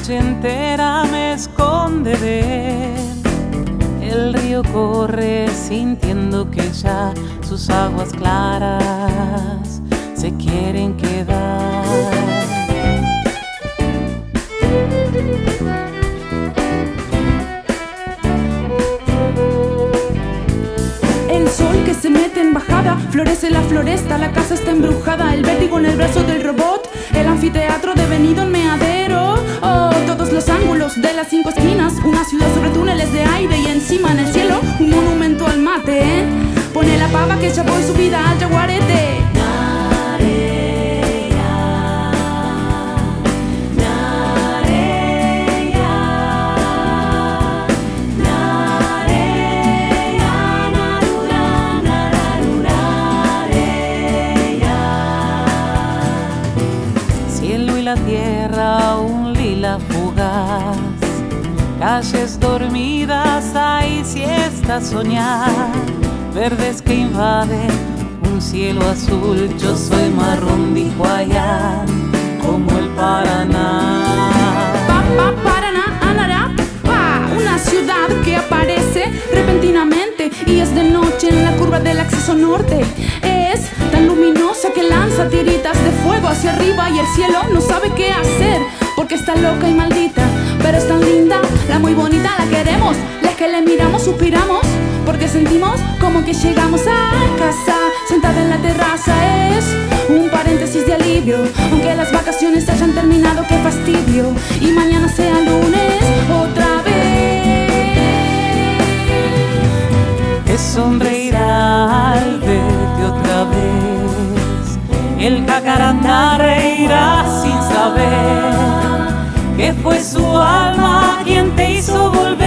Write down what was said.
noche entera me esconde de él. El río corre sintiendo que ya sus aguas claras se quieren quedar. El sol que se mete en bajada, florece la floresta, la casa está embrujada, el vértigo en el brazo del robot, el anfiteatro devenido en meadero. Oh, todos los ángulos de las 5 esquinas, una ciudad sobre túneles de aire y encima en el cielo un monumento al mate, ¿eh? Pone la pava que echó su vida al yaguarete. La tierra un lila fugaz, calles dormidas, hay siesta soñar, verdes que invaden un cielo azul. Yo soy marrón, dijo allá, como el Paraná. Paraná, Anará, una ciudad que aparece repentinamente y es de noche en la curva del acceso norte. Es tan luminosa que lanza tiritas de fuego hacia arriba y el cielo no sabe qué hacer porque está loca y maldita, pero es tan linda, la muy bonita, la queremos. Las que le miramos suspiramos porque sentimos como que llegamos a casa. Sentada en la terraza es un paréntesis de alivio, aunque las vacaciones hayan terminado, qué fastidio, y mañana sea lunes otra vez. Que sonreirá al verte otra vez, el jacarandá reirá sin saber que fue su alma quien te hizo volver.